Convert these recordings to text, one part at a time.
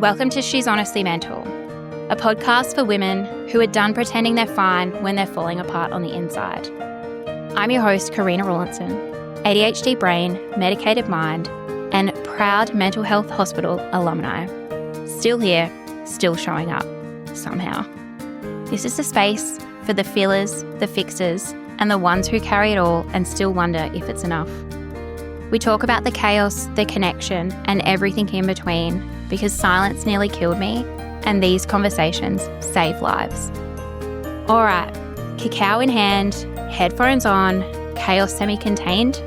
Welcome to She's Honestly Mental, a podcast for women who are done pretending they're fine when they're falling apart on the inside. I'm your host, Karina Rawlinson, ADHD brain, medicated mind, and proud mental health hospital alumni. Still here, still showing up, somehow. This is the space for the feelers, the fixers, and the ones who carry it all and still wonder if it's enough. We talk about the chaos, the connection, and everything in between because silence nearly killed me, and these conversations save lives. All right, cacao in hand, headphones on, chaos semi-contained.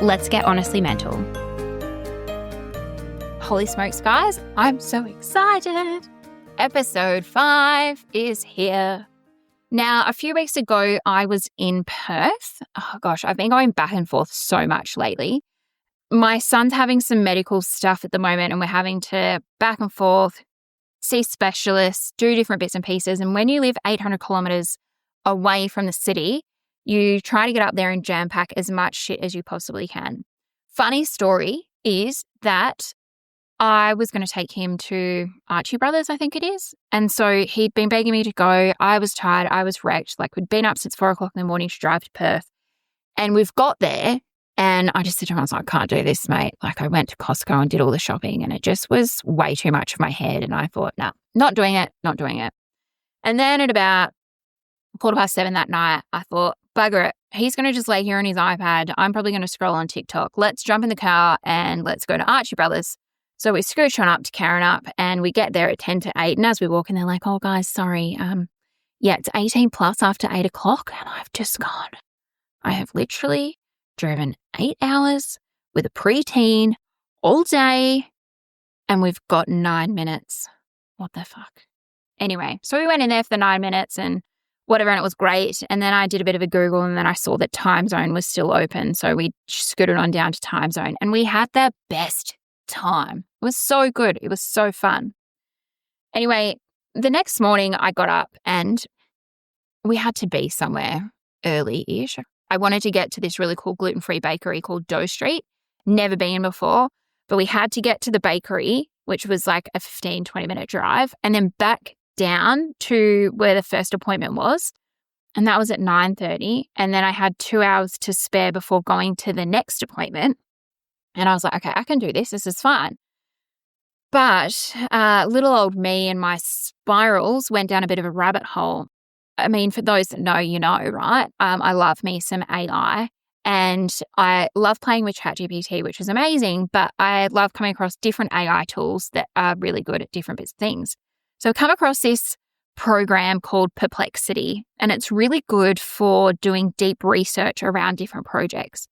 Let's get honestly mental. Holy smokes, guys, I'm so excited. Episode 5 is here. Now, a few weeks ago, I was in Perth. Oh gosh, I've been going back and forth so much lately. My son's having some medical stuff at the moment and we're having to back and forth, see specialists, do different bits and pieces. And when you live 800 kilometers away from the city, you try to get up there and jam pack as much shit as you possibly can. Funny story is that I was going to take him to Archie Brothers, I think it is. And so he'd been begging me to go. I was tired. I was wrecked. Like we'd been up since 4 o'clock in the morning to drive to Perth. And we've got there and I just said to him, I was like, I can't do this, mate. Like I went to Costco and did all the shopping and it just was way too much for my head. And I thought, no, not doing it. And then at about 7:15 that night, I thought, bugger it. He's going to just lay here on his iPad. I'm probably going to scroll on TikTok. Let's jump in the car and let's go to Archie Brothers. So we scooch on up to Karrinyup and we get there at 10 to 8. And as we walk in, they're like, oh, guys, sorry. It's 18 plus after 8 o'clock. And I've just gone. I have literally driven 8 hours with a preteen all day and we've got 9 minutes. What the fuck? Anyway, so we went in there for the 9 minutes and whatever, and it was great. And then I did a bit of a Google and then I saw that Time Zone was still open. So we scooted on down to Time Zone and we had the best time. It was so good. It was so fun. Anyway, the next morning I got up and we had to be somewhere early-ish. I wanted to get to this really cool gluten-free bakery called Doe Street. Never been before, but we had to get to the bakery, which was like a 15-20 minute drive, and then back down to where the first appointment was. And that was at 9:30. And then I had 2 hours to spare before going to the next appointment. And I was like, okay, I can do this. This is fine. But little old me and my spirals went down a bit of a rabbit hole. I mean, for those that know, you know, right? I love me some AI and I love playing with ChatGPT, which is amazing, but I love coming across different AI tools that are really good at different bits of things. So I come across this program called Perplexity, and it's really good for doing deep research around different projects.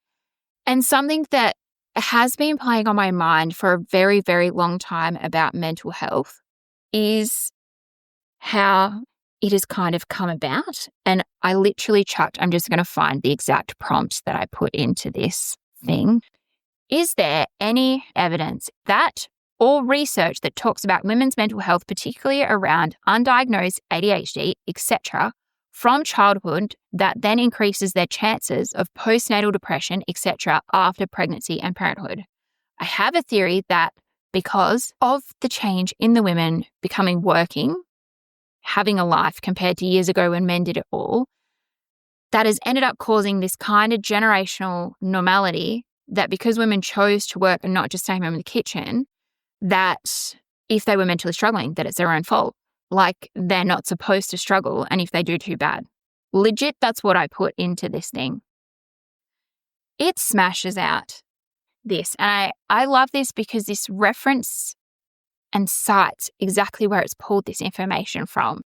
And something that has been playing on my mind for a very, very long time about mental health is how it has kind of come about. And I literally chucked, I'm just going to find the exact prompt that I put into this thing. Is there any evidence that or research that talks about women's mental health, particularly around undiagnosed ADHD, etc., from childhood that then increases their chances of postnatal depression, etc., after pregnancy and parenthood? I have a theory that because of the change in the women becoming working, having a life compared to years ago when men did it all, that has ended up causing this kind of generational normality that because women chose to work and not just stay home in the kitchen, that if they were mentally struggling, that it's their own fault. Like they're not supposed to struggle, and if they do, too bad. Legit, that's what I put into this thing. It smashes out this. And I love this because this reference and cites exactly where it's pulled this information from.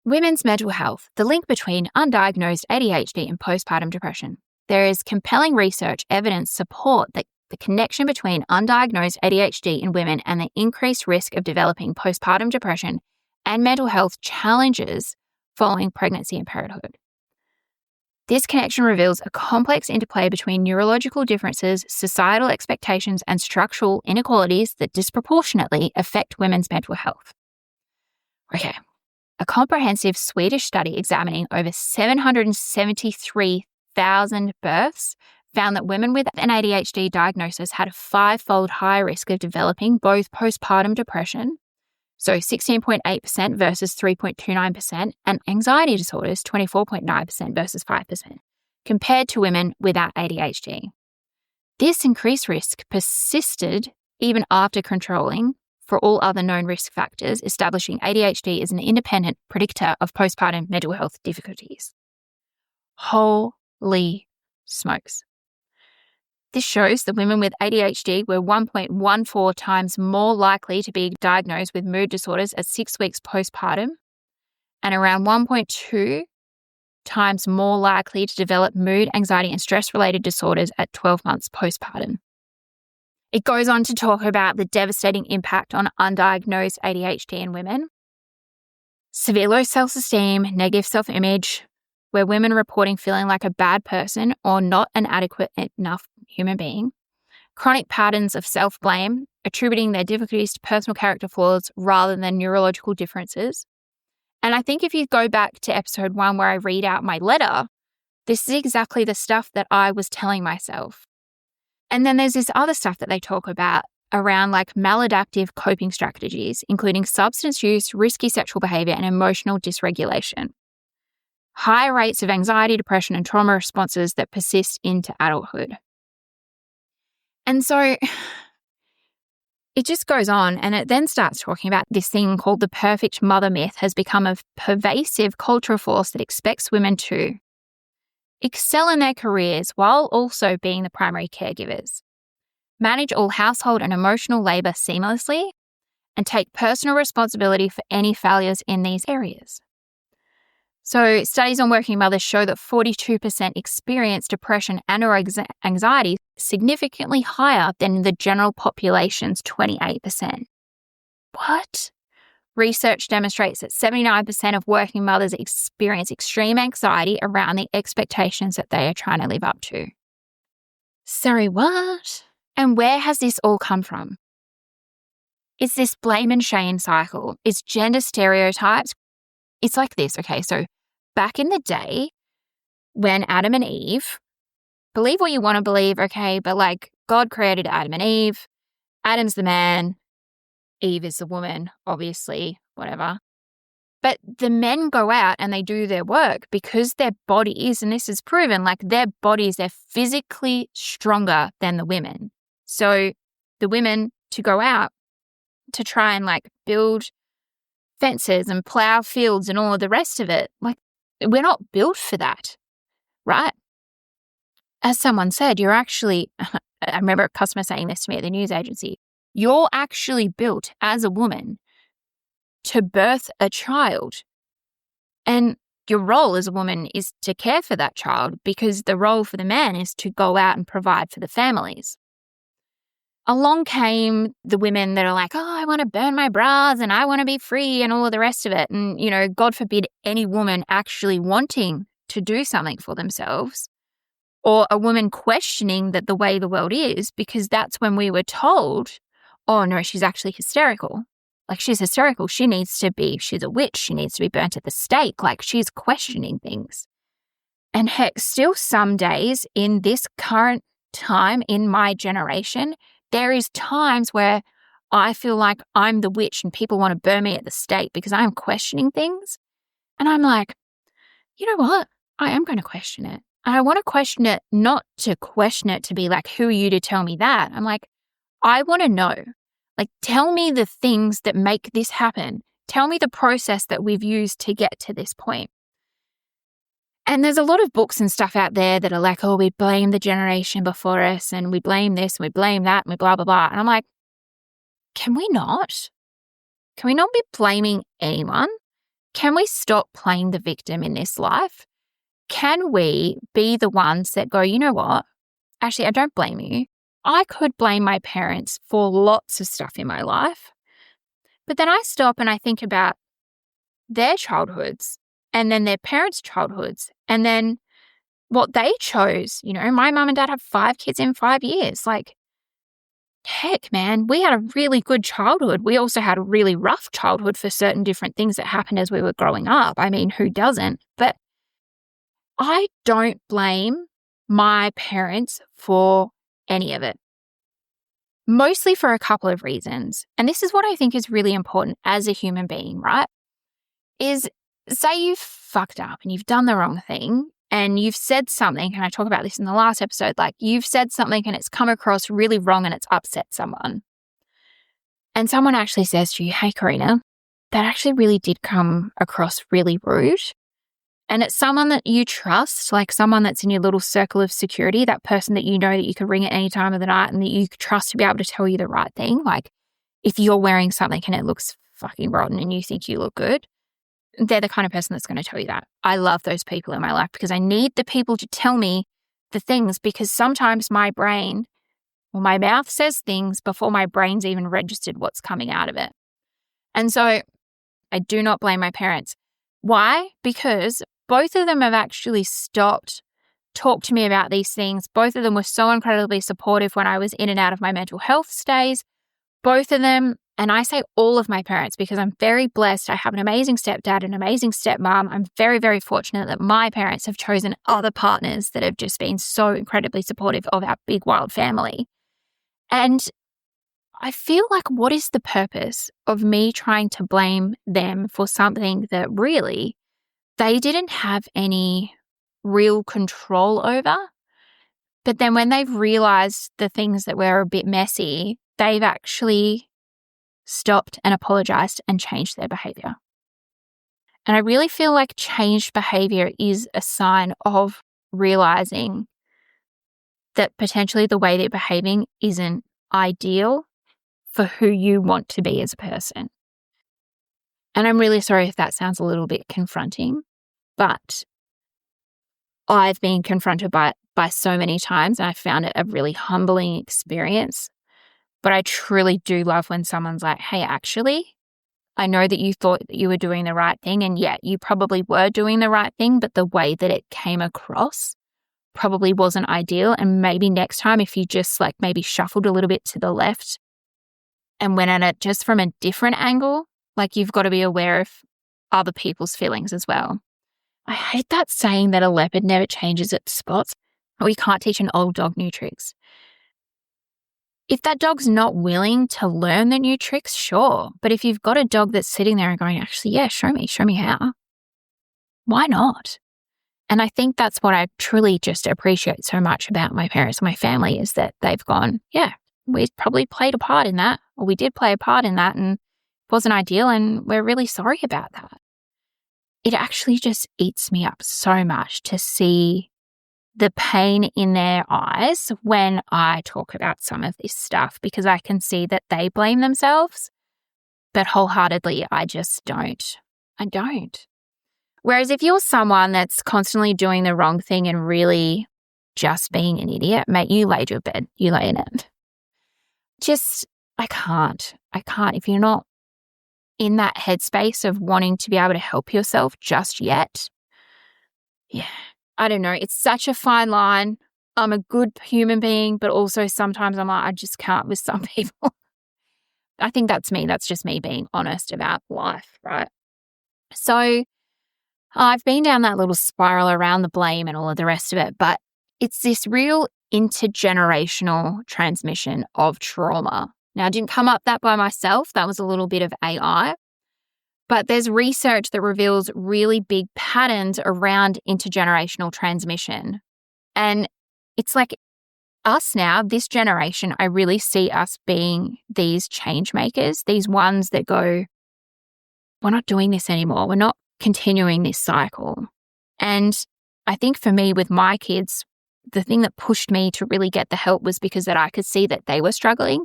Women's mental health, the link between undiagnosed ADHD and postpartum depression. There is compelling research evidence support that the connection between undiagnosed ADHD in women and the increased risk of developing postpartum depression and mental health challenges following pregnancy and parenthood. This connection reveals a complex interplay between neurological differences, societal expectations, and structural inequalities that disproportionately affect women's mental health. Okay, a comprehensive Swedish study examining over 773,000 births found that women with an ADHD diagnosis had a 5-fold higher risk of developing both postpartum depression, so 16.8% versus 3.29%, and anxiety disorders, 24.9% versus 5%, compared to women without ADHD. This increased risk persisted even after controlling for all other known risk factors, establishing ADHD as an independent predictor of postpartum mental health difficulties. Holy smokes. This shows that women with ADHD were 1.14 times more likely to be diagnosed with mood disorders at 6 weeks postpartum and around 1.2 times more likely to develop mood, anxiety, and stress-related disorders at 12 months postpartum. It goes on to talk about the devastating impact on undiagnosed ADHD in women. Severe low self-esteem, negative self-image, where women reporting feeling like a bad person or not an adequate enough human being. Chronic patterns of self-blame, attributing their difficulties to personal character flaws rather than neurological differences. And I think if you go back to episode 1 where I read out my letter, this is exactly the stuff that I was telling myself. And then there's this other stuff that they talk about around like maladaptive coping strategies, including substance use, risky sexual behavior, and emotional dysregulation. High rates of anxiety, depression, and trauma responses that persist into adulthood. And so it just goes on, and it then starts talking about this thing called the perfect mother myth has become a pervasive cultural force that expects women to excel in their careers while also being the primary caregivers, manage all household and emotional labor seamlessly, and take personal responsibility for any failures in these areas. So studies on working mothers show that 42% experience depression and or anxiety significantly higher than the general population's 28%. What? Research demonstrates that 79% of working mothers experience extreme anxiety around the expectations that they are trying to live up to. Sorry, what? And where has this all come from? It's this blame and shame cycle. It's gender stereotypes. It's like this, okay? So back in the day, when Adam and Eve, believe what you want to believe, okay? But like God created Adam and Eve. Adam's the man. Eve is the woman, obviously, whatever. But the men go out and they do their work because their bodies, and this is proven, like their bodies, they're physically stronger than the women. So the women to go out to try and like build fences and plow fields and all of the rest of it, like we're not built for that, right? As someone said, you're actually, I remember a customer saying this to me at the news agency, you're actually built as a woman to birth a child. And your role as a woman is to care for that child because the role for the man is to go out and provide for the families. Along came the women that are like, oh, I want to burn my bras and I want to be free and all of the rest of it. And, you know, God forbid any woman actually wanting to do something for themselves or a woman questioning that the way the world is, because that's when we were told, oh, no, she's actually hysterical. Like, she's hysterical. She's a witch. She needs to be burnt at the stake. Like, she's questioning things. And heck, still some days in this current time in my generation, there is times where I feel like I'm the witch and people want to burn me at the stake because I'm questioning things. And I'm like, you know what? I am going to question it. And I want to question it, not to question it to be like, who are you to tell me that? I'm like, I want to know. Like, tell me the things that make this happen. Tell me the process that we've used to get to this point. And there's a lot of books and stuff out there that are like, oh, we blame the generation before us and we blame this and we blame that and we blah, blah, blah. And I'm like, can we not? Can we not be blaming anyone? Can we stop playing the victim in this life? Can we be the ones that go, you know what? Actually, I don't blame you. I could blame my parents for lots of stuff in my life. But then I stop and I think about their childhoods and then their parents' childhoods and then what they chose. You know, my mum and dad have 5 kids in 5 years. Like, heck, man, we had a really good childhood. We also had a really rough childhood for certain different things that happened as we were growing up. I mean, who doesn't? But I don't blame my parents for any of it. Mostly for a couple of reasons. And this is what I think is really important as a human being, right? Is say you've fucked up and you've done the wrong thing and you've said something, and I talk about this in the last episode, like you've said something and it's come across really wrong and it's upset someone. And someone actually says to you, hey, Karina, that actually really did come across really rude. And it's someone that you trust, like someone that's in your little circle of security, that person that you know that you can ring at any time of the night and that you trust to be able to tell you the right thing. Like if you're wearing something and it looks fucking rotten and you think you look good, they're the kind of person that's going to tell you that. I love those people in my life because I need the people to tell me the things, because sometimes my brain or my mouth says things before my brain's even registered what's coming out of it. And so I do not blame my parents. Why? Because both of them have actually stopped, talked to me about these things. Both of them were so incredibly supportive when I was in and out of my mental health stays. Both of them, and I say all of my parents because I'm very blessed. I have an amazing stepdad, an amazing stepmom. I'm very, very fortunate that my parents have chosen other partners that have just been so incredibly supportive of our big, wild family. And I feel like, what is the purpose of me trying to blame them for something that really they didn't have any real control over? But then when they've realized the things that were a bit messy, they've actually stopped and apologized and changed their behavior. And I really feel like changed behavior is a sign of realizing that potentially the way they're behaving isn't ideal for who you want to be as a person. And I'm really sorry if that sounds a little bit confronting, but I've been confronted by so many times and I found it a really humbling experience. But I truly do love when someone's like, hey, actually, I know that you thought that you were doing the right thing, and yeah, you probably were doing the right thing, but the way that it came across probably wasn't ideal. And maybe next time, if you just like maybe shuffled a little bit to the left and went at it just from a different angle, like you've got to be aware of other people's feelings as well. I hate that saying that a leopard never changes its spots, or you can't teach an old dog new tricks. If that dog's not willing to learn the new tricks, sure. But if you've got a dog that's sitting there and going, actually, yeah, show me how. Why not? And I think that's what I truly just appreciate so much about my parents and my family, is that they've gone, yeah, we probably played a part in that, or we did play a part in that, and it wasn't ideal, and we're really sorry about that. It actually just eats me up so much to see the pain in their eyes when I talk about some of this stuff, because I can see that they blame themselves, but wholeheartedly, I just don't. I don't. Whereas if you're someone that's constantly doing the wrong thing and really just being an idiot, mate, you lay to your bed, you lay in it. I can't. If you're not in that headspace of wanting to be able to help yourself just yet, yeah, I don't know. It's such a fine line. I'm a good human being, but also sometimes I'm like, I just can't with some people. I think that's me. That's just me being honest about life, right? So I've been down that little spiral around the blame and all of the rest of it, but it's this real intergenerational transmission of trauma. Now, I didn't come up that by myself. That was a little bit of AI. But there's research that reveals really big patterns around intergenerational transmission. And it's like us now, this generation, I really see us being these change makers, these ones that go, we're not doing this anymore. We're not continuing this cycle. And I think for me with my kids, the thing that pushed me to really get the help was because that I could see that they were struggling.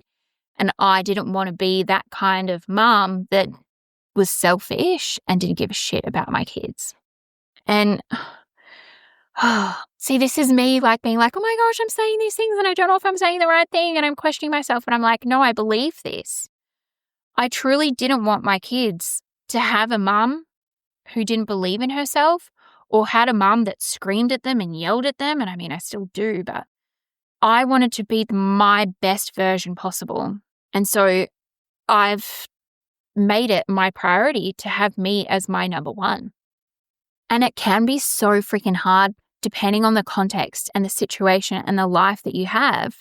And I didn't want to be that kind of mom that was selfish and didn't give a shit about my kids. And see, this is me like being like, oh my gosh, I'm saying these things and I don't know if I'm saying the right thing, and I'm questioning myself, and I'm like, no, I believe this. I truly didn't want my kids to have a mum who didn't believe in herself, or had a mum that screamed at them and yelled at them. And I mean, I still do, but I wanted to be my best version possible. And so I've made it my priority to have me as my number one. And it can be so freaking hard depending on the context and the situation and the life that you have.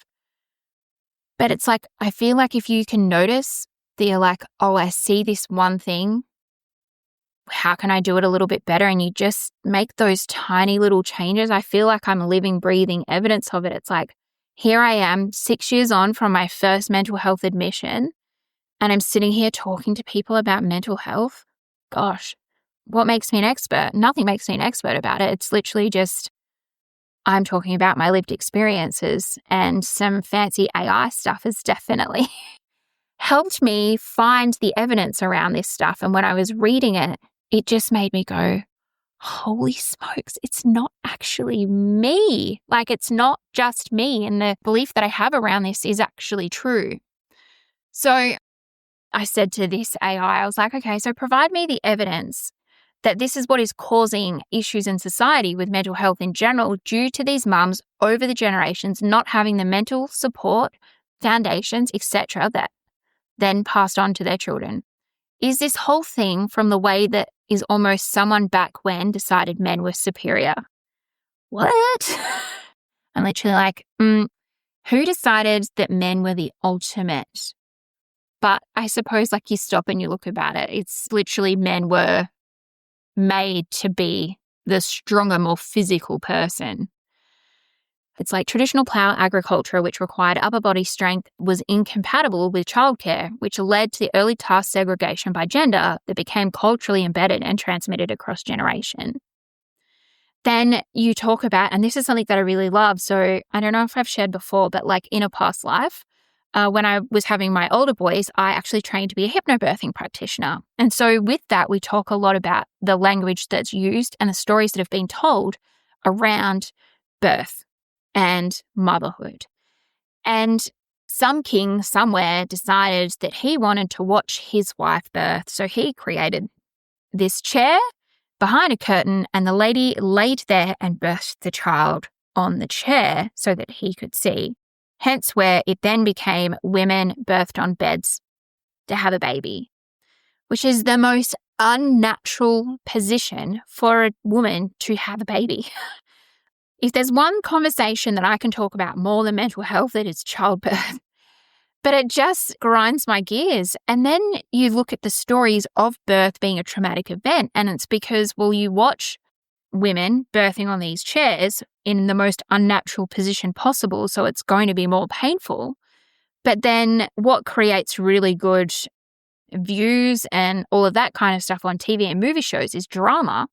But it's like, I feel like if you can notice that you're like, oh, I see this one thing, how can I do it a little bit better? And you just make those tiny little changes. I feel like I'm living, breathing evidence of it. It's like, here I am 6 years on from my first mental health admission, and I'm sitting here talking to people about mental health. Gosh, what makes me an expert? Nothing makes me an expert about it. It's literally just I'm talking about my lived experiences, and some fancy AI stuff has definitely helped me find the evidence around this stuff. And when I was reading it, it just made me go, holy smokes, it's not actually me. Like, it's not just me. And the belief that I have around this is actually true. So I said to this AI, I was like, okay, so provide me the evidence that this is what is causing issues in society with mental health in general due to these mums over the generations not having the mental support, foundations, etc., that then passed on to their children. Is this whole thing from the way that is almost someone back when decided men were superior? What? I'm literally like, who decided that men were the ultimate? But I suppose, like, you stop and you look about it, it's literally men were made to be the stronger, more physical person. It's like traditional plough agriculture, which required upper body strength, was incompatible with childcare, which led to the early task segregation by gender that became culturally embedded and transmitted across generation. Then you talk about, and this is something that I really love, so I don't know if I've shared before, but like in a past life, when I was having my older boys, I actually trained to be a hypnobirthing practitioner. And so with that, we talk a lot about the language that's used and the stories that have been told around birth and motherhood. And some king somewhere decided that he wanted to watch his wife birth. So he created this chair behind a curtain, and the lady laid there and birthed the child on the chair so that he could see. Hence where it then became women birthed on beds to have a baby, which is the most unnatural position for a woman to have a baby. If there's one conversation that I can talk about more than mental health, it is childbirth. But it just grinds my gears. And then you look at the stories of birth being a traumatic event, and it's because, well, you watch women birthing on these chairs in the most unnatural position possible, so it's going to be more painful. But then what creates really good views and all of that kind of stuff on TV and movie shows is drama.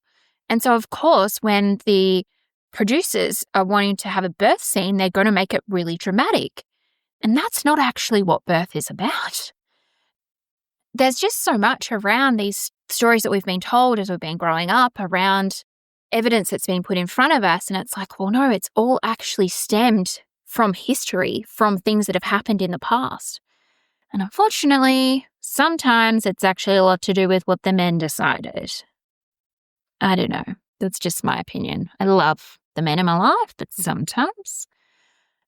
And so, of course, when the producers are wanting to have a birth scene, they're going to make it really dramatic. And that's not actually what birth is about. There's just so much around these stories that we've been told as we've been growing up, around evidence that's been put in front of us. And it's like, well, no, it's all actually stemmed from history, from things that have happened in the past. And unfortunately, sometimes it's actually a lot to do with what the men decided. I don't know. That's just my opinion. I love the men in my life, but sometimes.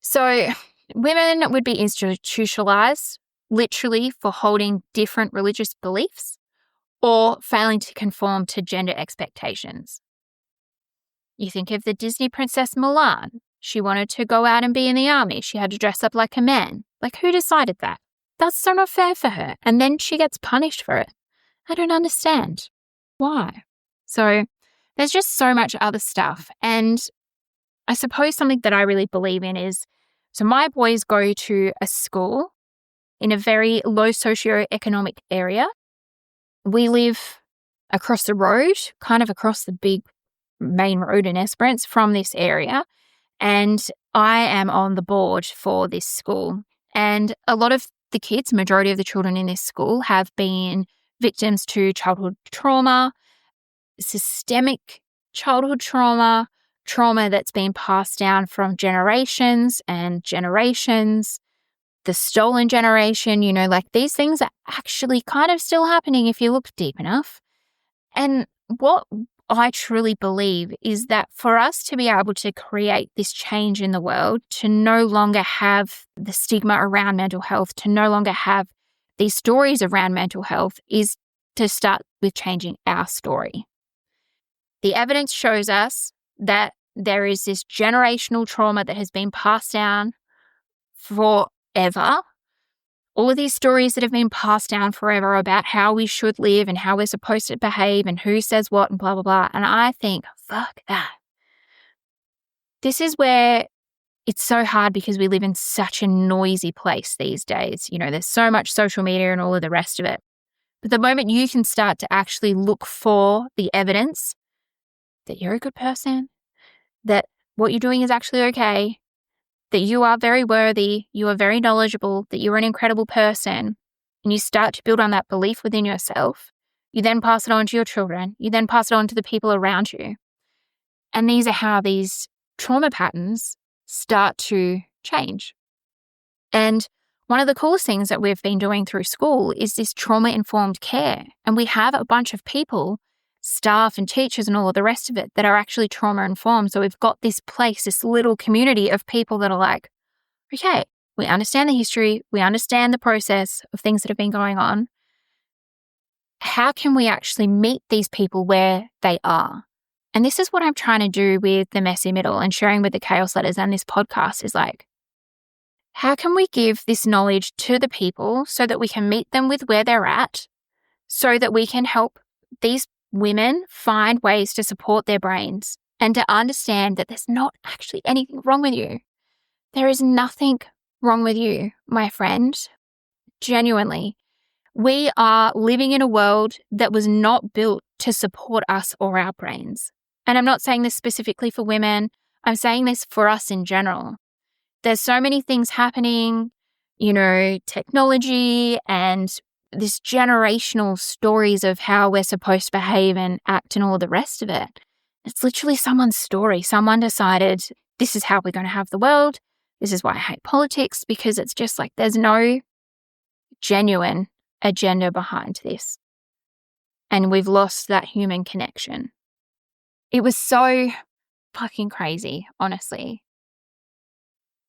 So women would be institutionalized, literally, for holding different religious beliefs or failing to conform to gender expectations. You think of the Disney princess Mulan. She wanted to go out and be in the army. She had to dress up like a man. Like, who decided that? That's so not fair for her. And then she gets punished for it. I don't understand. Why? So there's just so much other stuff. And I suppose something that I really believe in is, so my boys go to a school in a very low socioeconomic area. We live across the road, kind of across the big main road in Esperance from this area. And I am on the board for this school. And a lot of the kids, majority of the children in this school, have been victims to childhood trauma, systemic childhood trauma, trauma that's been passed down from generations and generations, the stolen generation, like these things are actually kind of still happening if you look deep enough. And what I truly believe is that for us to be able to create this change in the world, to no longer have the stigma around mental health, to no longer have these stories around mental health, is to start with changing our story. The evidence shows us that there is this generational trauma that has been passed down forever. All of these stories that have been passed down forever about how we should live and how we're supposed to behave and who says what and blah, blah, blah. And I think, fuck that. This is where it's so hard because we live in such a noisy place these days. There's so much social media and all of the rest of it. But the moment you can start to actually look for the evidence that you're a good person, that what you're doing is actually okay, that you are very worthy, you are very knowledgeable, that you're an incredible person, and you start to build on that belief within yourself, you then pass it on to your children, you then pass it on to the people around you. And these are how these trauma patterns start to change. And one of the coolest things that we've been doing through school is this trauma-informed care. And we have a bunch of people, staff and teachers and all of the rest of it, that are actually trauma-informed. So we've got this place, this little community of people that are like, okay, we understand the history, we understand the process of things that have been going on. How can we actually meet these people where they are? And this is what I'm trying to do with the messy middle and sharing with the chaos letters and this podcast is like, how can we give this knowledge to the people so that we can meet them with where they're at, so that we can help these women find ways to support their brains and to understand that there's not actually anything wrong with you. There is nothing wrong with you, my friend. Genuinely. We are living in a world that was not built to support us or our brains. And I'm not saying this specifically for women. I'm saying this for us in general. There's so many things happening, technology and this generational stories of how we're supposed to behave and act and all the rest of it. It's literally someone's story. Someone decided this is how we're going to have the world. This is why I hate politics, because it's just like there's no genuine agenda behind this. And we've lost that human connection. It was so fucking crazy, honestly.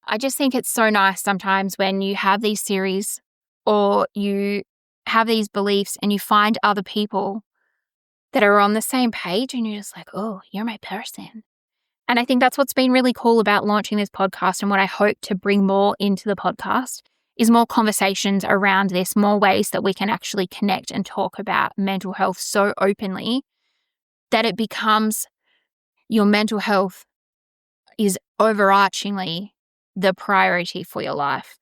I just think it's so nice sometimes when you have these series or you have these beliefs and you find other people that are on the same page and you're just like, oh, you're my person. And I think that's what's been really cool about launching this podcast, and what I hope to bring more into the podcast is more conversations around this, more ways that we can actually connect and talk about mental health so openly that it becomes your mental health is overarchingly the priority for your life.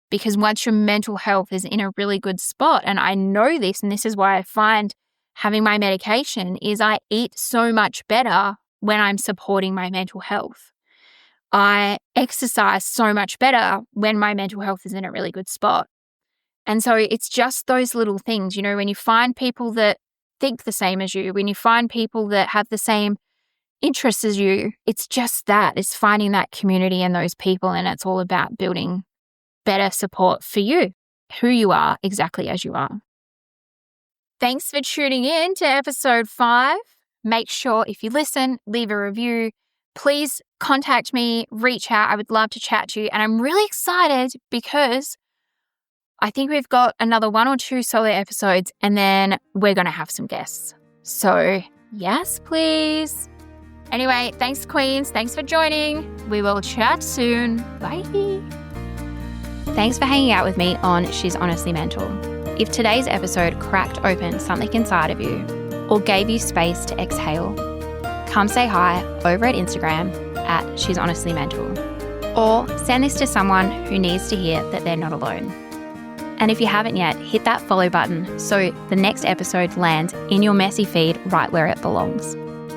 Because once your mental health is in a really good spot, and I know this, and this is why I find having my medication is I eat so much better when I'm supporting my mental health. I exercise so much better when my mental health is in a really good spot. And so it's just those little things, when you find people that think the same as you, when you find people that have the same interests as you, it's just that. It's finding that community and those people, and it's all about building better support for you, who you are exactly as you are. Thanks for tuning in to episode 5. Make sure if you listen, leave a review. Please contact me, reach out. I would love to chat to you. And I'm really excited because I think we've got another 1 or 2 solo episodes, and then we're going to have some guests. So yes, please. Anyway, thanks, Queens. Thanks for joining. We will chat soon. Bye. Thanks for hanging out with me on She's Honestly Mental. If today's episode cracked open something inside of you or gave you space to exhale, come say hi over at Instagram at She's Honestly Mental, or send this to someone who needs to hear that they're not alone. And if you haven't yet, hit that follow button so the next episode lands in your messy feed right where it belongs.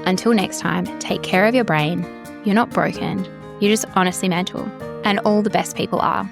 Until next time, take care of your brain. You're not broken. You're just honestly mental. And all the best people are.